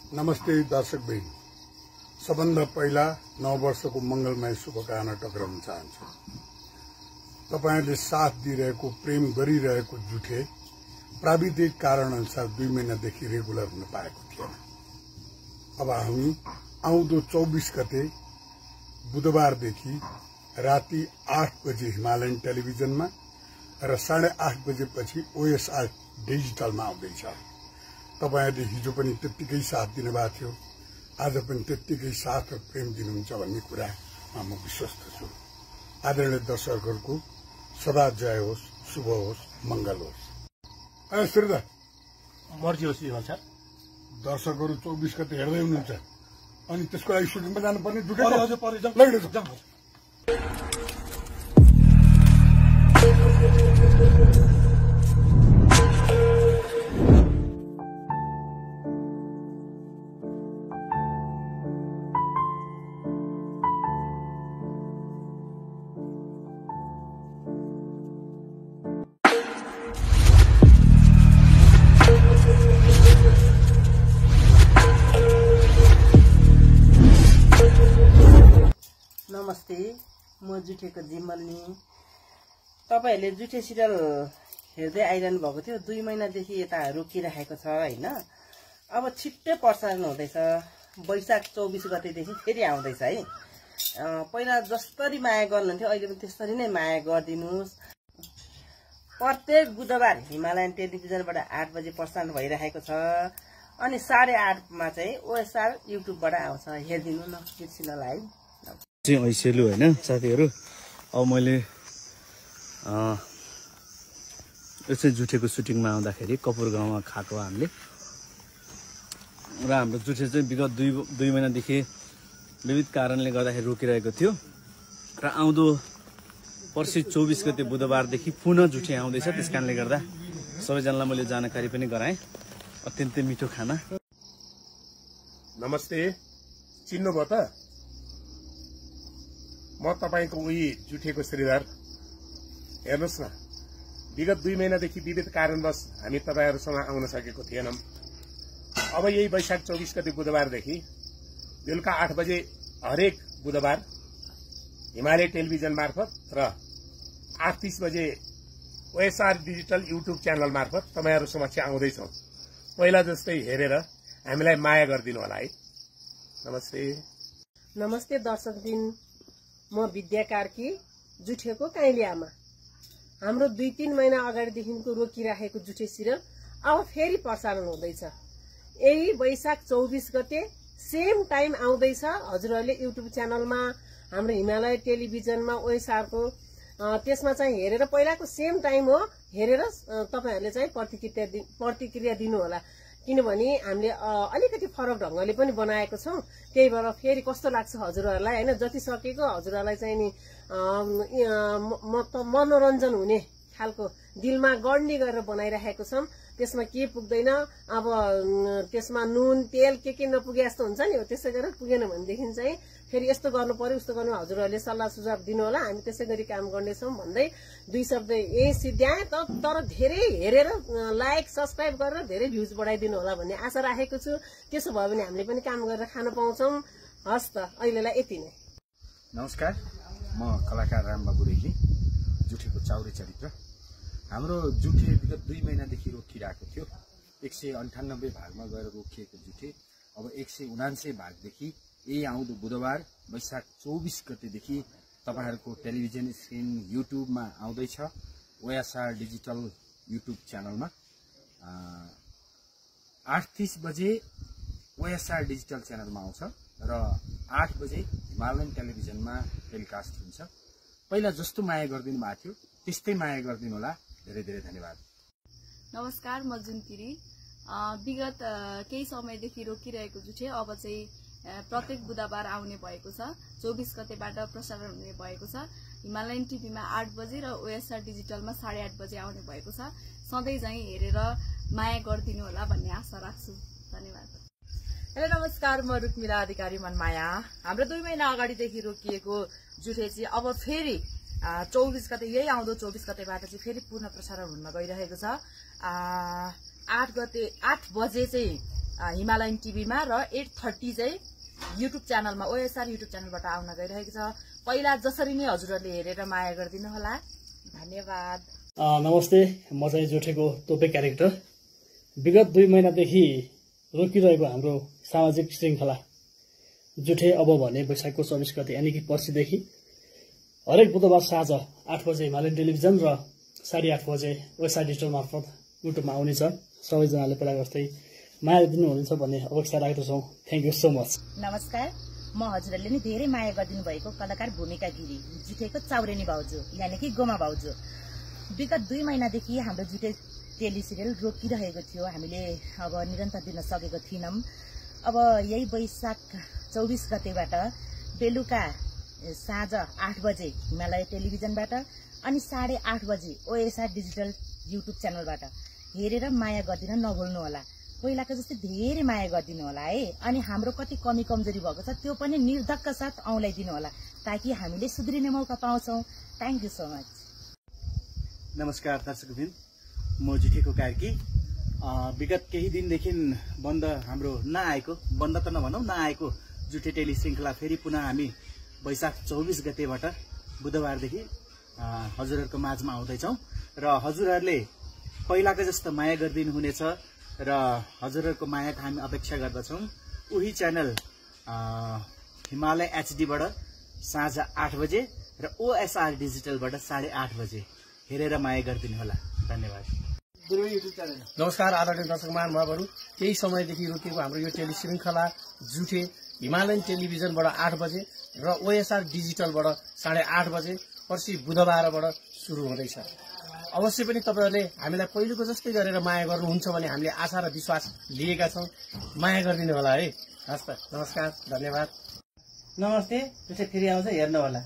नमस्ते दर्शक बहन, सबभन्दा पहिला नववर्षको मंगलमय शुभकामना टक्राउन चाहन्छु। तपाईहरुले साथ दिइरहेको, प्रेम गरिरहेको जुठे प्राविधिक कारण अनुसार 2 महिनादेखि रेगुलर हुन पाएको थिएन। अब हामी आउँदो 24 गते बुधबारदेखि राति 8 बजे हिमालयन टेलिभिजनमा र 8:30 बजेपछि OSR डिजिटलमा आउँदैछ। तपाईहरुले हिजो पनि त्यतिकै साथ दिनुभएको थियो, आज पनि त्यतिकै साथ र प्रेम दिनुहुन्छ भन्ने कुरामा म विश्वस्त छु। आदरणीय दर्शकहरुको सदा जय होस्, शुभ होस्, मंगल होस्। श्रीधर मर्जी होस् भन्छ। दर्शकहरु 24 गते हेर्दै हुनुहुन्छ अनि त्यसको लागि सुटिङमा जानुपर्ने जुटे हजुर परे जाऊ। नमस्ते, म जुठेको जिम्मल्नी। तपाईहरुले जुठे सिरियल हेर्दै आइरहनु भएको थियो। 2 महिनादेखि यता रोकिराखेको छ हैन। अब छिट्टै प्रसारण हुँदैछ। वैशाख 24 गतेदेखि फेरि आउँदैछ है। पहिला जसरी माया गर्नुहुन्थ्यो अहिले पनि त्यसरी नै माया गरिदिनुस्। प्रत्येक बुधबार हिमालयन टेलिभिजनबाट 8 बजे प्रसारण भइरहेको छ अनि 8:30 मा चाहिँ OSR युट्युबबाट आउँछ। हेर्दिनु न बिर्सिनलाई। ऐसेलु हैन साथीहरु। अब मैले यसै जुठेको सुटिङमा आउँदाखेरि कपुर गाउँमा खाएको हामीले र हाम्रो जुठे चाहिँ विगत 2 महिनादेखि विविध कारणले गर्दाखेरि रोकिरहेको थियो र आउँदो पर्सि 24 गते बुधबारदेखि पुनः जुठे आउँदैछ। त्यसकारणले गर्दा सबैजनालाई मैले जानकारी पनि गराएँ। अत्यन्तै मिठो खाना। नमस्ते, चिन्नुभयो त? म तपाईको उही जुठेको श्रीधर। हेर्नुस् न, विगत 2 महिनादेखि विविध कारणवश हामी तपाईहरुसँग आउन सकेको थिएनौं। अब यही वैशाख 24 गते बुधबारदेखि बेलुका 8 बजे हरेक बुधबार हिमालय टेलिभिजन मार्फत र 8:30 बजे OSR डिजिटल युट्युब च्यानल मार्फत तपाईहरु समक्ष आउँदैछौं। पहिला जस्तै हेरेर हामीलाई माया गरिदिनु होला है। नमस्ते। नमस्ते दर्शकबिन, म विद्या कार्की, जुठेको काइली आमा। हाम्रो 2-3 महिना अगाडिदेखिको रोकिराखेको जुठे सिरियल अब फेरि प्रसारण हुँदैछ। यही वैशाख 24 गते सेम टाइम आउँदैछ। हजुरहरूले युट्युब च्यानलमा, हाम्रो हिमालय टेलिभिजनमा OSRको त्यसमा चाहिँ हेरेर पहिलाको सेम टाइम हो हेरेर तपाईहरुले चाहिँ प्रतिक्रिया दिनु होला। किनभने हामीले अलिकति फरक ढंगले पनि बनाएको छौं। त्यही भएर फेरि कस्तो लाग्छ हजुरहरूलाई हैन, जति सकेको हजुरहरूलाई चाहिँ नि मनोरञ्जन हुने खालको दिलमा गड्ने गरेर बनाइराखेको छौं। त्यसमा के पुग्दैन, अब त्यसमा नुन तेल के नपुगे जस्तो हुन्छ नि, त्यसै गरेर पुगेन भनेदेखि चाहिँ फेरि यस्तो गर्नु पर्यो उस्तो गर्नु, हजुरहरूले सल्लाह सुझाव दिनु होला। हामी त्यसै गरी काम गर्नेछौं भन्दै 2 शब्द यही सिद्ध्याए। तर धेरै हेरेर लाइक सब्स्क्राइब गरेर धेरै भ्युज बढाइदिनु होला भन्ने आशा राखेको छु। त्यसो भयो भने हामीले पनि काम गरेर खान पाउँछौं। हस् त, अहिलेलाई यति नै। नमस्कार, म कलाकार रामबाबु रेग्मी, जुठेको चाउरे चरित्र। हाम्रो जुठे विगत 2 महिनादेखि रोकिरहेको थियो। 198 भागमा गएर रोकिएको जुठे अब 179 भागदेखि यही आउँदो बुधबार वैशाख 24 गतेदेखि तपाईहरुको टेलिभिजन स्क्रिन युट्युबमा आउँदैछ। OSR डिजिटल युट्युब च्यानलमा 8:30 बजे OSR डिजिटल च्यानलमा आउँछ र 8 बजे हिमालयन टेलिभिजनमा टेलिकास्ट हुन्छ। पहिला जस्तो माया गरिदिनु भएको थियो त्यस्तै माया गरिदिनु होला। धेरै धेरै धन्यवाद। नमस्कार, म जुनकिरी। विगत केही समयदेखि रोकिरहेको जुठे अब चाहिँ प्रत्येक बुधबार आउने भएको छ। 24 गतेबाट प्रसारण हुने भएको छ। हिमालयन टिभीमा 8 बजे र OSR डिजिटलमा 8:30 बजे आउने भएको छ। सधैँ चाहिँ हेरेर माया गरिदिनु होला भन्ने आशा राख्छु। धन्यवाद। हेलो नमस्कार, म रुक्मिला अधिकारी मनमाया। हाम्रो 2 महिना अगाडिदेखि रोकिएको जुठे चाहिँ अब फेरि 24 गते यही आउँदो 24 गतेबाट चाहिँ फेरि पुनः प्रसारण हुन गइरहेको छ। 8 बजे चाहिँ हिमालयन टिभीमा र 8:30 चाहिँ युट्युब च्यानलमा ओएसआर युट्युब च्यानलबाट आउन गइरहेको छ। पहिला जसरी नै हजुरहरूले हेरेर माया गरिदिनु होला। धन्यवाद। नमस्ते, म चाहिँ जुठेको तोपे क्यारेक्टर। विगत 2 महिनादेखि रोकिरहेको हाम्रो सामाजिक श्रृङ्खला जुठे अब भने वैशाखको 24 गते यानि कि पर्सिदेखि हरेक बुधबार साँझ 8 बजे हिमालयन टेलिभिजन र 8:30 बजे ओएसआर डिजिटल मार्फत युट्युबमा आउनेछ। सबैजनाले पहिला जस्तै माया दिनुहुनेछ भन्ने अपेक्षा राखेको छौँ। Thank you so much. नमस्कार, म हजुरहरूले नि धेरै माया गरिदिनु भएको कलाकार भूमिका गिरी, जुठेको चाउरेनी भाउजू यानि कि गोमा भाउजू। विगत 2 महिनादेखि हाम्रो जुठे टेलिसिरियल रोकिरहेको थियो। हामीले अब निरन्तर दिन सकेको थिएनौँ। अब यही वैशाख 24 गतेबाट बेलुका साँझ 8 बजे हिमालय टेलिभिजनबाट अनि 8:30 बजे ओएसआर डिजिटल युट्युब च्यानलबाट हेरेर माया गरिदिन नभुल्नु होला। पहिलाको जस्तै धेरै माया गरिदिनु होला है। अनि हाम्रो कति कमी कमजोरी भएको छ त्यो पनि निर्धक्क साथ औँल्याइदिनु होला ताकि हामीले सुध्रिने मौका पाउँछौँ। Thank you so much. नमस्कार दर्शकवृन्द, म जुठेको कार्की। विगत केही दिनदेखि बन्द हाम्रो नआएको, बन्द त नभनौँ नआएको जुठे टेली श्रृङ्खला फेरि पुनः हामी वैशाख 24 गतेबाट बुधबारदेखि हजुरहरूको माझमा आउँदैछौँ र हजुरहरूले पहिलाको जस्तो माया गरिदिनु हुनेछ र हजुरहरूको मायाको हामी अपेक्षा गर्दछौँ। उही च्यानल हिमालय एचडीबाट साँझ 8 बजे र ओएसआर डिजिटलबाट 8:30 बजे हेरेर माया गरिदिनु होला। धन्यवाद। नमस्कार आदरणीय दर्शक महानुभावहरू, केही समयदेखि रोकिएको हाम्रो यो टेली श्रृङ्खला जुठे हिमालयन टेलिभिजनबाट 8 बजे र ओएसआर डिजिटलबाट 8:30 बजे पर्सि बुधबारबाट सुरु हुँदैछ। अवश्य पनि तपाईँहरूले हामीलाई पहिलेको जस्तै गरेर माया गर्नुहुन्छ भन्ने हामीले आशा र विश्वास लिएका छौँ। माया गरिदिनु होला है। हस् त, नमस्कार, धन्यवाद। नमस्ते, जुठे फेरि आउँछ, हेर्नु होला।